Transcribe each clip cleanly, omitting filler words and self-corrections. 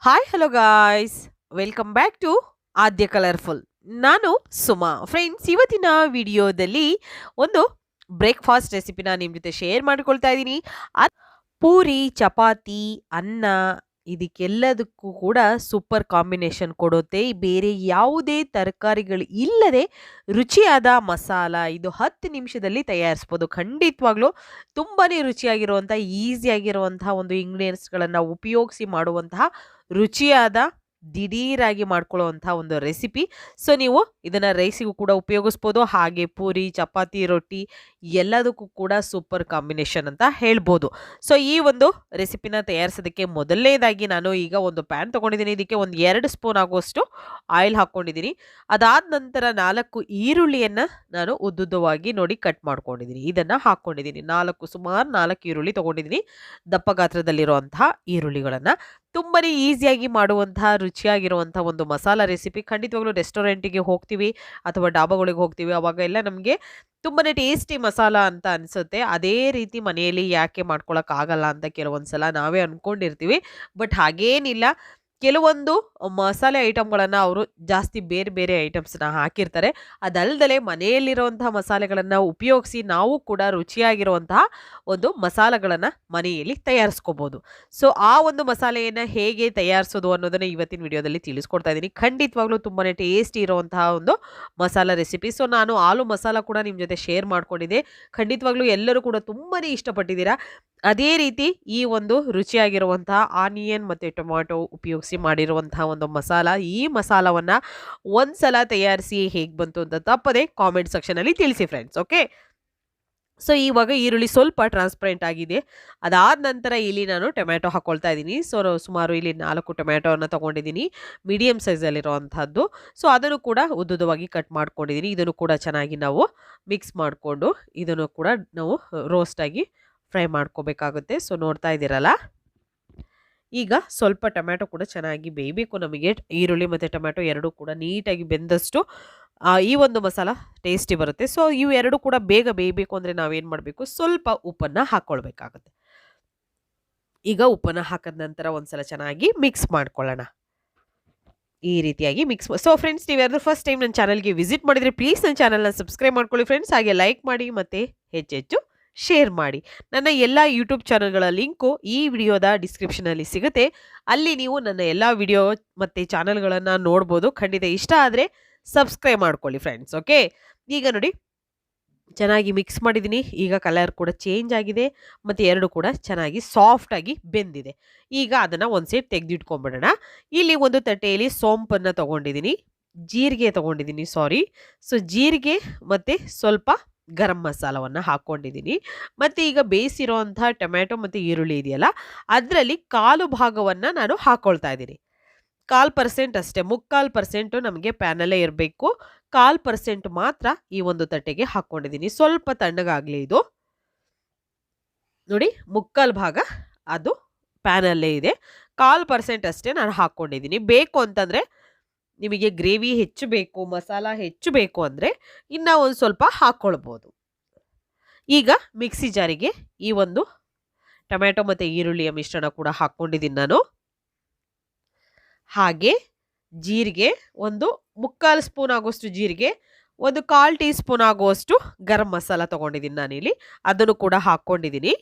Hi hello guys, welcome back to Aadya colourful. ನಾನು Suma. Friends, ಇವತ್ತಿನ ವಿಡಿಯೋದಲ್ಲಿ ಒಂದು ಬ್ರೇಕ್ಫಾಸ್ಟ್ ರೆಸಿಪಿನ ನಿಮ್ಮ ಜೊತೆ ಶೇರ್ ಮಾಡ್ಕೊಳ್ತಾ ಇದ್ದೀನಿ. ಪೂರಿ, ಚಪಾತಿ, ಅನ್ನ ಇದಕ್ಕೆಲ್ಲದಕ್ಕೂ ಕೂಡ ಸೂಪರ್ ಕಾಂಬಿನೇಷನ್ ಕೊಡುತ್ತೆ. ಬೇರೆ ಯಾವುದೇ ತರಕಾರಿಗಳು ಇಲ್ಲದೆ ರುಚಿಯಾದ ಮಸಾಲ ಇದು 10 ನಿಮಿಷದಲ್ಲಿ ತಯಾರಿಸ್ಬೋದು. ಖಂಡಿತವಾಗ್ಲೂ ತುಂಬಾನೇ ರುಚಿಯಾಗಿರುವಂತಹ, ಈಸಿಯಾಗಿರುವಂತಹ ಒಂದು ಇಂಗ್ರೀಡಿಯೆಂಟ್ಸ್ಗಳನ್ನು ಉಪಯೋಗಿಸಿ ಮಾಡುವಂತಹ ರುಚಿಯಾದ ದಿಢೀರಾಗಿ ಮಾಡ್ಕೊಳ್ಳುವಂತಹ ಒಂದು ರೆಸಿಪಿ. ಸೊ ನೀವು ಇದನ್ನ ರೈಸಿಗೂ ಕೂಡ ಉಪಯೋಗಿಸ್ಬೋದು, ಹಾಗೆ ಪೂರಿ, ಚಪಾತಿ, ರೊಟ್ಟಿ ಎಲ್ಲದಕ್ಕೂ ಕೂಡ ಸೂಪರ್ ಕಾಂಬಿನೇಷನ್ ಅಂತ ಹೇಳ್ಬೋದು. ಸೊ ಈ ಒಂದು ರೆಸಿಪಿನ ತಯಾರಿಸೋದಕ್ಕೆ ಮೊದಲನೇದಾಗಿ ನಾನು ಈಗ ಒಂದು ಪ್ಯಾನ್ ತಗೊಂಡಿದ್ದೀನಿ. ಇದಕ್ಕೆ ಒಂದು 2 ಸ್ಪೂನ್ ಆಗುವಷ್ಟು ಆಯಿಲ್ ಹಾಕ್ಕೊಂಡಿದ್ದೀನಿ. ಅದಾದ ನಂತರ 4 ಈರುಳ್ಳಿಯನ್ನ ನಾನು ಉದ್ದುದ್ದವಾಗಿ ನೋಡಿ ಕಟ್ ಮಾಡ್ಕೊಂಡಿದ್ದೀನಿ. ಇದನ್ನ ಹಾಕ್ಕೊಂಡಿದ್ದೀನಿ. ಸುಮಾರು 4 ಈರುಳ್ಳಿ ತಗೊಂಡಿದ್ದೀನಿ, ದಪ್ಪ ಗಾತ್ರದಲ್ಲಿರುವಂತಹ ಈರುಳ್ಳಿಗಳನ್ನ. ತುಂಬಾನೇ ಈಸಿಯಾಗಿ ಮಾಡುವಂತಹ ರುಚಿಯಾಗಿರುವಂತಹ ಒಂದು ಮಸಾಲ ರೆಸಿಪಿ. ಖಂಡಿತವಾಗ್ಲೂ ರೆಸ್ಟೋರೆಂಟಿಗೆ ಹೋಗ್ತೀವಿ ಅಥವಾ ಡಾಬಾಗಳಿಗೆ ಹೋಗ್ತೀವಿ, ಅವಾಗ ಎಲ್ಲ ನಮಗೆ ತುಂಬಾನೇ ಟೇಸ್ಟಿ ಮಸಾಲ ಅಂತ ಅನ್ಸುತ್ತೆ. ಅದೇ ರೀತಿ ಮನೆಯಲ್ಲಿ ಯಾಕೆ ಮಾಡ್ಕೊಳಕ್ ಆಗಲ್ಲ ಅಂತ ಕೆಲವೊಂದ್ಸಲ ನಾವೇ ಅನ್ಕೊಂಡಿರ್ತೀವಿ. ಬಟ್ ಹಾಗೇನಿಲ್ಲ, ಕೆಲವೊಂದು ಮಸಾಲೆ ಐಟಮ್ಗಳನ್ನ ಅವರು ಜಾಸ್ತಿ ಬೇರೆ ಬೇರೆ ಐಟಮ್ಸ್ನ ಹಾಕಿರ್ತಾರೆ. ಅದಲ್ದಲೆ ಮನೆಯಲ್ಲಿರುವಂತಹ ಮಸಾಲೆಗಳನ್ನ ಉಪಯೋಗಿಸಿ ನಾವು ಕೂಡ ರುಚಿಯಾಗಿರುವಂತಹ ಒಂದು ಮಸಾಲೆಗಳನ್ನ ಮನೆಯಲ್ಲಿ ತಯಾರಿಸ್ಕೋಬಹುದು. ಸೊ ಆ ಒಂದು ಮಸಾಲೆಯನ್ನ ಹೇಗೆ ತಯಾರಿಸೋದು ಅನ್ನೋದನ್ನ ಇವತ್ತಿನ ವಿಡಿಯೋದಲ್ಲಿ ತಿಳಿಸ್ಕೊಡ್ತಾ ಇದ್ದೀನಿ. ಖಂಡಿತವಾಗ್ಲೂ ತುಂಬಾನೇ ಟೇಸ್ಟಿ ಇರುವಂತಹ ಒಂದು ಮಸಾಲ ರೆಸಿಪಿ. ಸೊ ನಾನು ಆಲೂ ಮಸಾಲ ಕೂಡ ನಿಮ್ಮ ಜೊತೆ ಶೇರ್ ಮಾಡ್ಕೊಂಡಿದ್ದೆ. ಖಂಡಿತವಾಗ್ಲೂ ಎಲ್ಲರೂ ಕೂಡ ತುಂಬಾನೇ ಇಷ್ಟಪಟ್ಟಿದ್ದೀರಾ. ಅದೇ ರೀತಿ ಈ ಒಂದು ರುಚಿಯಾಗಿರುವಂತಹ ಆನಿಯನ್ ಮತ್ತು ಟೊಮ್ಯಾಟೊ ಉಪಯೋಗಿಸಿ ಮಾಡಿರುವಂತಹ ಒಂದು ಮಸಾಲ, ಈ ಮಸಾಲವನ್ನ ಒಂದ್ಸಲ ತಯಾರಿಸಿ ಹೇಗೆ ಬಂತು ಅಂತ ತಪ್ಪದೆ ಕಾಮೆಂಟ್ ಸೆಕ್ಷನ್ ಅಲ್ಲಿ ತಿಳಿಸಿ ಫ್ರೆಂಡ್ಸ್. ಓಕೆ, ಸೊ ಇವಾಗ ಈರುಳ್ಳಿ ಸ್ವಲ್ಪ ಟ್ರಾನ್ಸ್ಪರೆಂಟ್ ಆಗಿದೆ. ಅದಾದ ನಂತರ ಇಲ್ಲಿ ನಾನು ಟೊಮ್ಯಾಟೊ ಹಾಕೊಳ್ತಾ ಇದ್ದೀನಿ. ಸೊ ಸುಮಾರು ಇಲ್ಲಿ 4 ಟೊಮ್ಯಾಟೊವನ್ನು ತಗೊಂಡಿದ್ದೀನಿ, ಮೀಡಿಯಂ ಸೈಜಲ್ಲಿರುವಂಥದ್ದು. ಸೊ ಅದನ್ನು ಕೂಡ ಉದ್ದುದ್ದವಾಗಿ ಕಟ್ ಮಾಡ್ಕೊಂಡಿದ್ದೀನಿ. ಇದನ್ನು ಕೂಡ ಚೆನ್ನಾಗಿ ನಾವು ಮಿಕ್ಸ್ ಮಾಡಿಕೊಂಡು ಇದನ್ನು ಕೂಡ ನಾವು ರೋಸ್ಟಾಗಿ ಫ್ರೈ ಮಾಡ್ಕೋಬೇಕಾಗುತ್ತೆ. ಸೊ ನೋಡ್ತಾ ಇದ್ದೀರಲ್ಲ, ಈಗ ಸ್ವಲ್ಪ ಟೊಮ್ಯಾಟೊ ಕೂಡ ಚೆನ್ನಾಗಿ ಬೇಯಬೇಕು. ನಮಗೆ ಈರುಳ್ಳಿ ಮತ್ತು ಟೊಮ್ಯಾಟೊ ಎರಡೂ ಕೂಡ ನೀಟಾಗಿ ಬೆಂದಷ್ಟು ಈ ಒಂದು ಮಸಾಲ ಟೇಸ್ಟಿ ಬರುತ್ತೆ. ಸೊ ಇವು ಎರಡು ಕೂಡ ಬೇಗ ಬೇಯಬೇಕು ಅಂದರೆ ನಾವೇನು ಮಾಡಬೇಕು, ಸ್ವಲ್ಪ ಉಪ್ಪನ್ನು ಹಾಕ್ಕೊಳ್ಬೇಕಾಗುತ್ತೆ. ಈಗ ಉಪ್ಪನ್ನು ಹಾಕಿದ ನಂತರ ಒಂದ್ಸಲ ಚೆನ್ನಾಗಿ ಮಿಕ್ಸ್ ಮಾಡ್ಕೊಳ್ಳೋಣ. ಈ ರೀತಿಯಾಗಿ ಮಿಕ್ಸ್. ಸೊ ಫ್ರೆಂಡ್ಸ್, ನೀವು ಯಾರಾದ್ರೂ ಫಸ್ಟ್ ಟೈಮ್ ನನ್ನ ಚಾನಲ್ಗೆ ವಿಸಿಟ್ ಮಾಡಿದರೆ ಪ್ಲೀಸ್ ನನ್ನ ಚಾನಲ್ನ ಸಬ್ಸ್ಕ್ರೈಬ್ ಮಾಡ್ಕೊಳ್ಳಿ ಫ್ರೆಂಡ್ಸ್. ಹಾಗೆ ಲೈಕ್ ಮಾಡಿ ಮತ್ತು ಹೆಚ್ಚೆಚ್ಚು ಶೇರ್ ಮಾಡಿ. ನನ್ನ ಎಲ್ಲ ಯೂಟ್ಯೂಬ್ ಚಾನಲ್ಗಳ ಲಿಂಕು ಈ ವಿಡಿಯೋದ ಡಿಸ್ಕ್ರಿಪ್ಷನಲ್ಲಿ ಸಿಗುತ್ತೆ. ಅಲ್ಲಿ ನೀವು ನನ್ನ ಎಲ್ಲ ವಿಡಿಯೋ ಮತ್ತು ಚಾನಲ್ಗಳನ್ನು ನೋಡ್ಬೋದು. ಖಂಡಿತ ಇಷ್ಟ ಆದರೆ ಸಬ್ಸ್ಕ್ರೈಬ್ ಮಾಡ್ಕೊಳ್ಳಿ ಫ್ರೆಂಡ್ಸ್. ಓಕೆ, ಈಗ ನೋಡಿ ಚೆನ್ನಾಗಿ ಮಿಕ್ಸ್ ಮಾಡಿದ್ದೀನಿ. ಈಗ ಕಲರ್ ಕೂಡ ಚೇಂಜ್ ಆಗಿದೆ ಮತ್ತು ಎರಡು ಕೂಡ ಚೆನ್ನಾಗಿ ಸಾಫ್ಟಾಗಿ ಬೆಂದಿದೆ. ಈಗ ಅದನ್ನು ಒಂದು ಸೈಡ್ ತೆಗೆದಿಟ್ಕೊಂಡ್ಬಿಡೋಣ. ಇಲ್ಲಿ ಒಂದು ತಟ್ಟೆಯಲ್ಲಿ ಸೋಂಪನ್ನು ತೊಗೊಂಡಿದ್ದೀನಿ, ಜೀರಿಗೆ ತೊಗೊಂಡಿದ್ದೀನಿ, ಸೊ ಜೀರಿಗೆ ಮತ್ತು ಸ್ವಲ್ಪ ಗರಂ ಮಸಾಲವನ್ನು ಹಾಕ್ಕೊಂಡಿದ್ದೀನಿ. ಮತ್ತು ಈಗ ಬೇಯಿಸಿರೋಂಥ ಟೊಮ್ಯಾಟೊ ಮತ್ತು ಈರುಳ್ಳಿ ಇದೆಯಲ್ಲ, ಅದರಲ್ಲಿ 1/4 ಭಾಗವನ್ನು ನಾನು ಹಾಕ್ಕೊಳ್ತಾ ಇದ್ದೀನಿ. 1/4% ಅಷ್ಟೇ, 3/4% ನಮಗೆ ಪ್ಯಾನಲ್ಲೇ ಇರಬೇಕು. 1/4% ಮಾತ್ರ ಈ ಒಂದು ತಟ್ಟೆಗೆ ಹಾಕ್ಕೊಂಡಿದ್ದೀನಿ. ಸ್ವಲ್ಪ ತಣ್ಣಗಾಗಲಿ ಇದು. ನೋಡಿ, 3/4 ಭಾಗ ಅದು ಪ್ಯಾನಲ್ಲೇ ಇದೆ. 1/4% ಅಷ್ಟೇ ನಾನು ಹಾಕ್ಕೊಂಡಿದ್ದೀನಿ. ಬೇಕು ಅಂತಂದರೆ ನಿಮಗೆ ಗ್ರೇವಿ ಹೆಚ್ಚು ಬೇಕು, ಮಸಾಲ ಹೆಚ್ಚು ಬೇಕು ಅಂದರೆ ಇನ್ನು ಒಂದು ಸ್ವಲ್ಪ ಹಾಕ್ಕೊಳ್ಬೋದು. ಈಗ ಮಿಕ್ಸಿ ಜಾರಿಗೆ ಈ ಒಂದು ಟೊಮ್ಯಾಟೊ ಮತ್ತು ಈರುಳ್ಳಿಯ ಮಿಶ್ರಣ ಕೂಡ ಹಾಕ್ಕೊಂಡಿದ್ದೀನಿ ನಾನು. ಹಾಗೆ ಜೀರಿಗೆ ಒಂದು 3/4 ಸ್ಪೂನ್ ಆಗುವಷ್ಟು ಜೀರಿಗೆ, ಒಂದು 1/4 ಟೀ ಸ್ಪೂನ್ ಆಗುವಷ್ಟು ಗರಂ ಮಸಾಲ ತೊಗೊಂಡಿದ್ದೀನಿ ನಾನಿಲ್ಲಿ, ಅದನ್ನು ಕೂಡ ಹಾಕ್ಕೊಂಡಿದ್ದೀನಿ.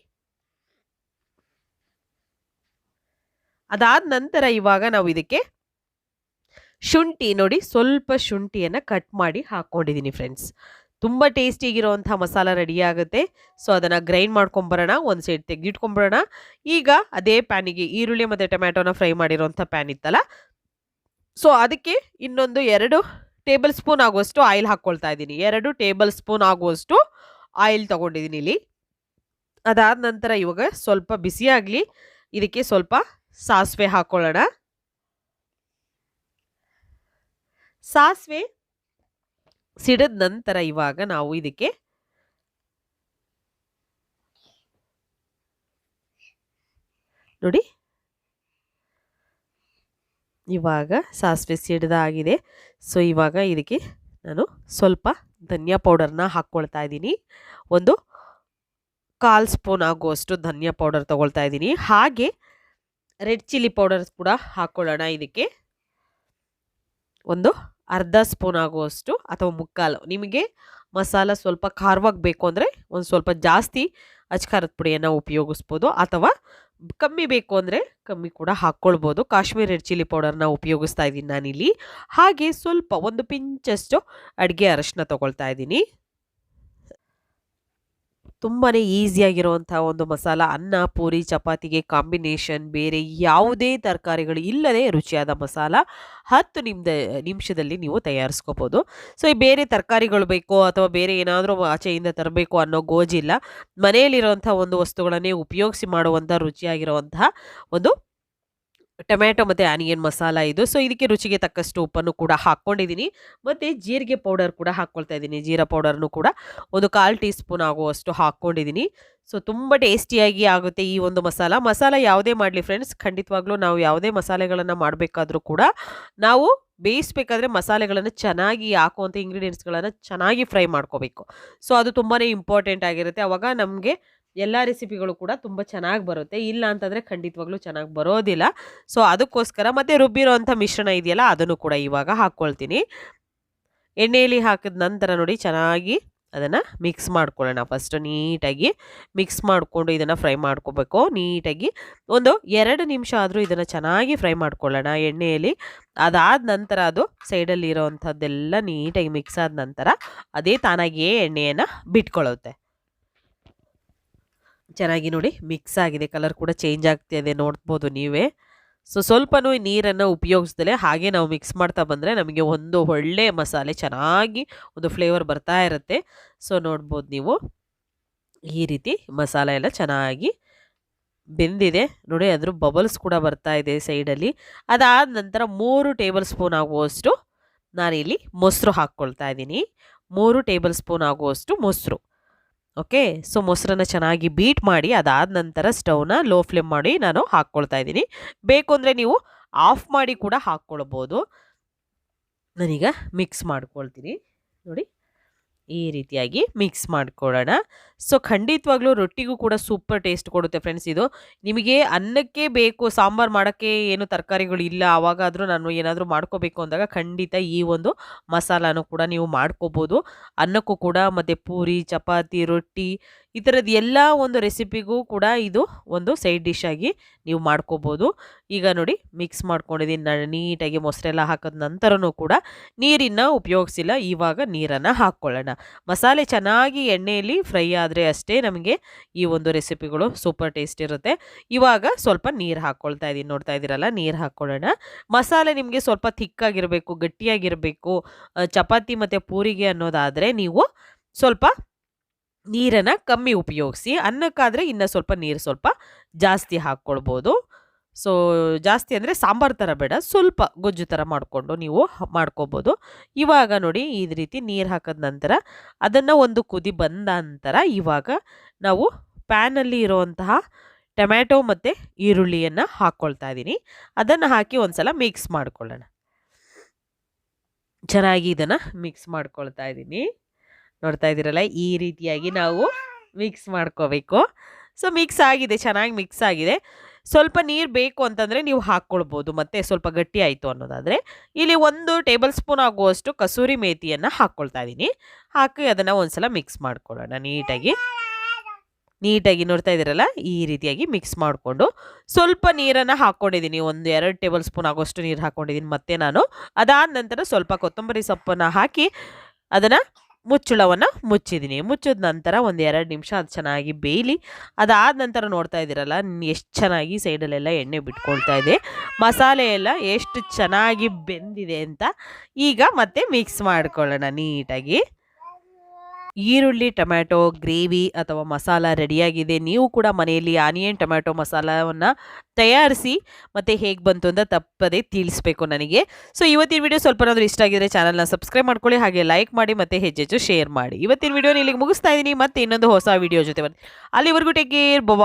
ಅದಾದ ನಂತರ ಇವಾಗ ನಾವು ಇದಕ್ಕೆ ಶುಂಠಿ, ನೋಡಿ ಸ್ವಲ್ಪ ಶುಂಠಿಯನ್ನು ಕಟ್ ಮಾಡಿ ಹಾಕ್ಕೊಂಡಿದ್ದೀನಿ ಫ್ರೆಂಡ್ಸ್. ತುಂಬ ಟೇಸ್ಟಿಗಿರುವಂಥ ಮಸಾಲ ರೆಡಿ ಆಗುತ್ತೆ. ಸೊ ಅದನ್ನು ಗ್ರೈಂಡ್ ಮಾಡ್ಕೊಂಬರೋಣ, ಒಂದು ಸೈಡ್ ತೆಗೆದಿಟ್ಕೊಂಬರೋಣ. ಈಗ ಅದೇ ಪ್ಯಾನಿಗೆ ಈರುಳ್ಳಿ ಮತ್ತು ಟೊಮ್ಯಾಟೊನ ಫ್ರೈ ಮಾಡಿರೋಂಥ ಪ್ಯಾನ್ ಇತ್ತಲ್ಲ, ಸೊ ಅದಕ್ಕೆ ಇನ್ನೊಂದು 2 ಟೇಬಲ್ ಸ್ಪೂನ್ ಆಗುವಷ್ಟು ಆಯಿಲ್ ಹಾಕ್ಕೊಳ್ತಾ ಇದ್ದೀನಿ. 2 ಟೇಬಲ್ ಸ್ಪೂನ್ ಆಗುವಷ್ಟು ಆಯಿಲ್ ತೊಗೊಂಡಿದ್ದೀನಿ ಇಲ್ಲಿ. ಅದಾದ ನಂತರ ಇವಾಗ ಸ್ವಲ್ಪ ಬಿಸಿಯಾಗಲಿ, ಇದಕ್ಕೆ ಸ್ವಲ್ಪ ಸಾಸಿವೆ ಹಾಕ್ಕೊಳ್ಳೋಣ. ಸಾಸಿವೆ ಸಿಡಿದ ನಂತರ ಇವಾಗ ನಾವು ಇದಕ್ಕೆ ನೋಡಿ, ಇವಾಗ ಸಾಸಿವೆ ಸಿಡಿದಾಗಿದೆ. ಸೊ ಇವಾಗ ಇದಕ್ಕೆ ನಾನು ಸ್ವಲ್ಪ ಧನಿಯಾ ಪೌಡರ್ನ ಹಾಕ್ಕೊಳ್ತಾ ಇದ್ದೀನಿ. ಒಂದು 1/4 ಸ್ಪೂನ್ ಆಗುವಷ್ಟು ಧನಿಯಾ ಪೌಡರ್ ತೊಗೊಳ್ತಾ ಇದ್ದೀನಿ. ಹಾಗೆ ರೆಡ್ ಚಿಲ್ಲಿ ಪೌಡರ್ಸ್ ಕೂಡ ಹಾಕ್ಕೊಳ್ಳೋಣ. ಇದಕ್ಕೆ ಒಂದು ಅರ್ಧ ಸ್ಪೂನ್ ಆಗುವಷ್ಟು ಅಥವಾ ಮುಕ್ಕಾಲು, ನಿಮಗೆ ಮಸಾಲ ಸ್ವಲ್ಪ ಖಾರವಾಗಿ ಬೇಕು ಅಂದರೆ ಒಂದು ಸ್ವಲ್ಪ ಜಾಸ್ತಿ ಅಚ್ಕಾರದ ಪುಡಿಯನ್ನು ಉಪಯೋಗಿಸ್ಬೋದು, ಅಥವಾ ಕಮ್ಮಿ ಬೇಕು ಅಂದರೆ ಕಮ್ಮಿ ಕೂಡ ಹಾಕ್ಕೊಳ್ಬೋದು. ಕಾಶ್ಮೀರಿ ರೆಡ್ ಚಿಲ್ಲಿ ಪೌಡರ್ನ ಉಪಯೋಗಿಸ್ತಾ ಇದ್ದೀನಿ ನಾನಿಲ್ಲಿ. ಹಾಗೆ ಸ್ವಲ್ಪ ಒಂದು ಪಿಂಚಷ್ಟು ಅಡುಗೆ ಅರಶಿನ ತೊಗೊಳ್ತಾ ಇದ್ದೀನಿ. ತುಂಬಾ ಈಸಿಯಾಗಿರುವಂಥ ಒಂದು ಮಸಾಲ, ಅನ್ನ ಪೂರಿ ಚಪಾತಿಗೆ ಕಾಂಬಿನೇಷನ್, ಬೇರೆ ಯಾವುದೇ ತರಕಾರಿಗಳು ಇಲ್ಲದೆ ರುಚಿಯಾದ ಮಸಾಲ 10 ನಿಮಿಷದಲ್ಲಿ ನೀವು ತಯಾರಿಸ್ಕೋಬೋದು. ಸೊ ಈ ಬೇರೆ ತರಕಾರಿಗಳು ಬೇಕೋ ಅಥವಾ ಬೇರೆ ಏನಾದರೂ ಆಚೆಯಿಂದ ತರಬೇಕು ಅನ್ನೋ ಗೋಜಿಲ್ಲ. ಮನೆಯಲ್ಲಿರುವಂಥ ಒಂದು ವಸ್ತುಗಳನ್ನೇ ಉಪಯೋಗಿಸಿ ಮಾಡುವಂಥ ರುಚಿಯಾಗಿರುವಂತಹ ಒಂದು ಟೊಮ್ಯಾಟೊ ಮತ್ತು ಆನಿಯನ್ ಮಸಾಲ ಇದು. ಸೊ ಇದಕ್ಕೆ ರುಚಿಗೆ ತಕ್ಕಷ್ಟು ಉಪ್ಪನ್ನು ಕೂಡ ಹಾಕ್ಕೊಂಡಿದ್ದೀನಿ. ಮತ್ತು ಜೀರಿಗೆ ಪೌಡರ್ ಕೂಡ ಹಾಕ್ಕೊಳ್ತಾ ಇದ್ದೀನಿ. ಜೀರಾ ಪೌಡರ್ನು ಕೂಡ ಒಂದು 1/4 ಟೀ ಸ್ಪೂನ್ ಆಗುವಷ್ಟು ಹಾಕ್ಕೊಂಡಿದ್ದೀನಿ. ಸೊ ತುಂಬ ಟೇಸ್ಟಿಯಾಗಿ ಆಗುತ್ತೆ ಈ ಒಂದು ಮಸಾಲ ಯಾವುದೇ ಮಾಡಲಿ ಫ್ರೆಂಡ್ಸ್, ಖಂಡಿತವಾಗ್ಲೂ ನಾವು ಯಾವುದೇ ಮಸಾಲೆಗಳನ್ನು ಮಾಡಬೇಕಾದ್ರೂ ಕೂಡ ನಾವು ಬೇಯಿಸಬೇಕಾದ್ರೆ ಮಸಾಲೆಗಳನ್ನು ಚೆನ್ನಾಗಿ ಹಾಕುವಂಥ ಇಂಗ್ರೀಡಿಯೆಂಟ್ಸ್ಗಳನ್ನು ಚೆನ್ನಾಗಿ ಫ್ರೈ ಮಾಡ್ಕೋಬೇಕು. ಸೊ ಅದು ತುಂಬಾ ಇಂಪಾರ್ಟೆಂಟ್ ಆಗಿರುತ್ತೆ. ಆವಾಗ ನಮಗೆ ಎಲ್ಲ ರೆಸಿಪಿಗಳು ಕೂಡ ತುಂಬ ಚೆನ್ನಾಗಿ ಬರುತ್ತೆ. ಇಲ್ಲ ಅಂತಂದರೆ ಖಂಡಿತವಾಗ್ಲೂ ಚೆನ್ನಾಗಿ ಬರೋದಿಲ್ಲ. ಸೊ ಅದಕ್ಕೋಸ್ಕರ ಮತ್ತೆ ರುಬ್ಬಿರೋಂಥ ಮಿಶ್ರಣ ಇದೆಯಲ್ಲ ಅದನ್ನು ಕೂಡ ಇವಾಗ ಹಾಕ್ಕೊಳ್ತೀನಿ. ಎಣ್ಣೆಯಲ್ಲಿ ಹಾಕಿದ ನಂತರ ನೋಡಿ ಚೆನ್ನಾಗಿ ಅದನ್ನು ಮಿಕ್ಸ್ ಮಾಡ್ಕೊಳ್ಳೋಣ. ಫಸ್ಟು ನೀಟಾಗಿ ಮಿಕ್ಸ್ ಮಾಡಿಕೊಂಡು ಇದನ್ನು ಫ್ರೈ ಮಾಡ್ಕೋಬೇಕು ನೀಟಾಗಿ. ಒಂದು 2 ನಿಮಿಷ ಆದರೂ ಇದನ್ನು ಚೆನ್ನಾಗಿ ಫ್ರೈ ಮಾಡ್ಕೊಳ್ಳೋಣ ಎಣ್ಣೆಯಲ್ಲಿ. ಅದಾದ ನಂತರ ಅದು ಸೈಡಲ್ಲಿ ಇರೋವಂಥದ್ದೆಲ್ಲ ನೀಟಾಗಿ ಮಿಕ್ಸ್ ಆದ ನಂತರ ಅದೇ ತಾನಾಗಿಯೇ ಎಣ್ಣೆಯನ್ನು ಬಿಟ್ಕೊಳ್ಳುತ್ತೆ. ಚೆನ್ನಾಗಿ ನೋಡಿ ಮಿಕ್ಸ್ ಆಗಿದೆ, ಕಲರ್ ಕೂಡ ಚೇಂಜ್ ಆಗ್ತಿದೆ ನೋಡ್ಬೋದು ನೀವೇ. ಸೊ ಸ್ವಲ್ಪನೂ ನೀರನ್ನು ಉಪಯೋಗಿಸ್ದಲೇ ಹಾಗೆ ನಾವು ಮಿಕ್ಸ್ ಮಾಡ್ತಾ ಬಂದರೆ ನಮಗೆ ಒಂದು ಒಳ್ಳೆ ಮಸಾಲೆ ಚೆನ್ನಾಗಿ ಒಂದು ಫ್ಲೇವರ್ ಬರ್ತಾ ಇರುತ್ತೆ. ಸೊ ನೋಡ್ಬೋದು ನೀವು ಈ ರೀತಿ ಮಸಾಲೆ ಎಲ್ಲ ಚೆನ್ನಾಗಿ ಬೆಂದಿದೆ ನೋಡಿ. ಅದ್ರ ಬಬಲ್ಸ್ ಕೂಡ ಬರ್ತಾ ಇದೆ ಸೈಡಲ್ಲಿ. ಅದಾದ ನಂತರ 3 ಟೇಬಲ್ ಸ್ಪೂನ್ ಆಗುವಷ್ಟು ನಾನಿಲ್ಲಿ ಮೊಸರು ಹಾಕ್ಕೊಳ್ತಾ ಇದ್ದೀನಿ. 3 ಟೇಬಲ್ ಸ್ಪೂನ್ ಆಗುವಷ್ಟು ಮೊಸರು. ಓಕೆ, ಸೊ ಮೊಸರನ್ನ ಚೆನ್ನಾಗಿ ಬೀಟ್ ಮಾಡಿ ಅದಾದ ನಂತರ ಸ್ಟವ್ನ ಲೋ ಫ್ಲೇಮ್ ಮಾಡಿ ನಾನು ಹಾಕ್ಕೊಳ್ತಾ ಇದ್ದೀನಿ. ಬೇಕು ಅಂದರೆ ನೀವು ಆಫ್ ಮಾಡಿ ಕೂಡ ಹಾಕ್ಕೊಳ್ಬೋದು. ನಾನೀಗ ಮಿಕ್ಸ್ ಮಾಡ್ಕೊಳ್ತೀನಿ ನೋಡಿ, ಈ ರೀತಿಯಾಗಿ ಮಿಕ್ಸ್ ಮಾಡ್ಕೊಳ್ಳೋಣ. ಸೊ ಖಂಡಿತವಾಗ್ಲೂ ರೊಟ್ಟಿಗೂ ಕೂಡ ಸೂಪರ್ ಟೇಸ್ಟ್ ಕೊಡುತ್ತೆ ಫ್ರೆಂಡ್ಸ್ ಇದು. ನಿಮಗೆ ಅನ್ನಕ್ಕೆ ಬೇಕು, ಸಾಂಬಾರು ಮಾಡೋಕ್ಕೆ ಏನು ತರಕಾರಿಗಳು ಇಲ್ಲ ಆವಾಗಾದರೂ ನಾನು ಏನಾದರೂ ಮಾಡ್ಕೋಬೇಕು ಅಂದಾಗ ಖಂಡಿತ ಈ ಒಂದು ಮಸಾಲಾನು ಕೂಡ ನೀವು ಮಾಡ್ಕೋಬೋದು. ಅನ್ನಕ್ಕೂ ಕೂಡ ಮತ್ತು ಪೂರಿ ಚಪಾತಿ ರೊಟ್ಟಿ ಈ ಥರದ್ದು ಎಲ್ಲ ಒಂದು ರೆಸಿಪಿಗೂ ಕೂಡ ಇದು ಒಂದು ಸೈಡ್ ಡಿಶ್ ಆಗಿ ನೀವು ಮಾಡ್ಕೋಬೋದು. ಈಗ ನೋಡಿ ಮಿಕ್ಸ್ ಮಾಡ್ಕೊಂಡಿದ್ದೀನಿ ನೀಟಾಗಿ. ಮೊಸರೆಲ್ಲ ಹಾಕಿದ ನಂತರನೂ ಕೂಡ ನೀರನ್ನು ಉಪಯೋಗಿಸಿಲ್ಲ. ಇವಾಗ ನೀರನ್ನು ಹಾಕ್ಕೊಳ್ಳೋಣ. ಮಸಾಲೆ ಚೆನ್ನಾಗಿ ಎಣ್ಣೆಯಲ್ಲಿ ಫ್ರೈ ಆದರೆ ಅಷ್ಟೇ ನಮಗೆ ಈ ಒಂದು ರೆಸಿಪಿಗಳು ಸೂಪರ್ ಟೇಸ್ಟ್ ಇರುತ್ತೆ. ಇವಾಗ ಸ್ವಲ್ಪ ನೀರು ಹಾಕ್ಕೊಳ್ತಾ ಇದ್ದೀನಿ, ನೋಡ್ತಾ ಇದ್ದೀರಲ್ಲ, ನೀರು ಹಾಕ್ಕೊಳ್ಳೋಣ. ಮಸಾಲೆ ನಿಮಗೆ ಸ್ವಲ್ಪ ಥಿಕ್ಕಾಗಿರಬೇಕು, ಗಟ್ಟಿಯಾಗಿರಬೇಕು, ಚಪಾತಿ ಮತ್ತು ಪೂರಿಗೆ ಅನ್ನೋದಾದರೆ ನೀವು ಸ್ವಲ್ಪ ನೀರನ್ನು ಕಮ್ಮಿ ಉಪಯೋಗಿಸಿ. ಅನ್ನಕ್ಕಾದರೆ ಇನ್ನು ಸ್ವಲ್ಪ ನೀರು ಸ್ವಲ್ಪ ಜಾಸ್ತಿ ಹಾಕ್ಕೊಳ್ಬೋದು. ಸೊ ಜಾಸ್ತಿ ಅಂದರೆ ಸಾಂಬಾರು ಥರ ಬೇಡ, ಸ್ವಲ್ಪ ಗೊಜ್ಜು ಥರ ಮಾಡಿಕೊಂಡು ನೀವು ಮಾಡ್ಕೋಬೋದು. ಇವಾಗ ನೋಡಿ ಈ ರೀತಿ ನೀರು ಹಾಕಿದ ನಂತರ ಅದನ್ನು ಒಂದು ಕುದಿ ಬಂದ ನಂತರ ಇವಾಗ ನಾವು ಪ್ಯಾನಲ್ಲಿ ಇರುವಂತಹ ಟೊಮ್ಯಾಟೊ ಮತ್ತು ಈರುಳ್ಳಿಯನ್ನು ಹಾಕ್ಕೊಳ್ತಾ ಇದ್ದೀನಿ. ಅದನ್ನು ಹಾಕಿ ಒಂದು ಸಲ ಮಿಕ್ಸ್ ಮಾಡ್ಕೊಳ್ಳೋಣ. ಚೆನ್ನಾಗಿ ಇದನ್ನು ಮಿಕ್ಸ್ ಮಾಡ್ಕೊಳ್ತಾ ಇದ್ದೀನಿ. ನೋಡ್ತಾ ಇದ್ದೀರಲ್ಲ, ಈ ರೀತಿಯಾಗಿ ನಾವು ಮಿಕ್ಸ್ ಮಾಡ್ಕೋಬೇಕು. ಸೊ ಮಿಕ್ಸ್ ಆಗಿದೆ, ಚೆನ್ನಾಗಿ ಮಿಕ್ಸ್ ಆಗಿದೆ. ಸ್ವಲ್ಪ ನೀರು ಬೇಕು ಅಂತಂದರೆ ನೀವು ಹಾಕ್ಕೊಳ್ಬೋದು, ಮತ್ತೆ ಸ್ವಲ್ಪ ಗಟ್ಟಿ ಆಯಿತು ಅನ್ನೋದಾದರೆ. ಇಲ್ಲಿ 1 ಟೇಬಲ್ ಸ್ಪೂನ್ ಆಗುವಷ್ಟು ಕಸೂರಿ ಮೇಥಿಯನ್ನು ಹಾಕ್ಕೊಳ್ತಾ ಇದ್ದೀನಿ. ಹಾಕಿ ಅದನ್ನು ಒಂದು ಸಲ ಮಿಕ್ಸ್ ಮಾಡ್ಕೊಳ್ಳೋಣ ನೀಟಾಗಿ. ನೋಡ್ತಾ ಇದ್ದೀರಲ್ಲ, ಈ ರೀತಿಯಾಗಿ ಮಿಕ್ಸ್ ಮಾಡಿಕೊಂಡು ಸ್ವಲ್ಪ ನೀರನ್ನು ಹಾಕ್ಕೊಂಡಿದ್ದೀನಿ. 1-2 ಟೇಬಲ್ ಸ್ಪೂನ್ ಆಗೋಷ್ಟು ನೀರು ಹಾಕ್ಕೊಂಡಿದ್ದೀನಿ ಮತ್ತೆ ನಾನು. ಅದಾದ ನಂತರ ಸ್ವಲ್ಪ ಕೊತ್ತಂಬರಿ ಸೊಪ್ಪನ್ನು ಹಾಕಿ ಅದನ್ನು ಮುಚ್ಚಳವನ್ನು ಮುಚ್ಚಿದ್ದೀನಿ. ಮುಚ್ಚಿದ ನಂತರ 1-2 ನಿಮಿಷ ಅದು ಚೆನ್ನಾಗಿ ಬೇಯಲಿ. ಅದಾದ ನಂತರ ನೋಡ್ತಾ ಇದ್ದೀರಲ್ಲ ಎಷ್ಟು ಚೆನ್ನಾಗಿ ಸೈಡಲ್ಲೆಲ್ಲ ಎಣ್ಣೆ ಬಿಟ್ಕೊಳ್ತಾ ಇದೆ, ಮಸಾಲೆ ಎಲ್ಲ ಎಷ್ಟು ಚೆನ್ನಾಗಿ ಬೆಂದಿದೆ ಅಂತ. ಈಗ ಮತ್ತೆ ಮಿಕ್ಸ್ ಮಾಡ್ಕೊಳ್ಳೋಣ ನೀಟಾಗಿ. ಈರುಳ್ಳಿ ಟೊಮ್ಯಾಟೊ ಗ್ರೇವಿ ಅಥವಾ ಮಸಾಲ ರೆಡಿಯಾಗಿದೆ. ನೀವು ಕೂಡ ಮನೆಯಲ್ಲಿ ಆನಿಯನ್ ಟೊಮ್ಯಾಟೊ ಮಸಾಲವನ್ನು ತಯಾರಿಸಿ ಮತ್ತು ಹೇಗೆ ಬಂತು ಅಂತ ತಪ್ಪದೇ ತಿಳಿಸ್ಬೇಕು ನನಗೆ. ಸೊ ಇವತ್ತಿನ ವಿಡಿಯೋ ಸ್ವಲ್ಪನಾದರೂ ಇಷ್ಟ ಆಗಿದ್ರೆ ಚಾನಲ್ನ ಸಬ್ಸ್ಕ್ರೈಬ್ ಮಾಡ್ಕೊಳ್ಳಿ, ಹಾಗೆ ಲೈಕ್ ಮಾಡಿ ಮತ್ತು ಹೆಚ್ಚೆಚ್ಚು ಶೇರ್ ಮಾಡಿ. ಇವತ್ತಿನ ವಿಡಿಯೋನ ಇಲ್ಲಿಗೆ ಮುಗಿಸ್ತಾ ಇದ್ದೀನಿ. ಮತ್ತೆ ಇನ್ನೊಂದು ಹೊಸ ವಿಡಿಯೋ ಜೊತೆ ಬರ್ತೀನಿ. ಅಲ್ಲಿವರೆಗೂ ಟೇಕ್ ಕೇರ್, ಬಾಯ್.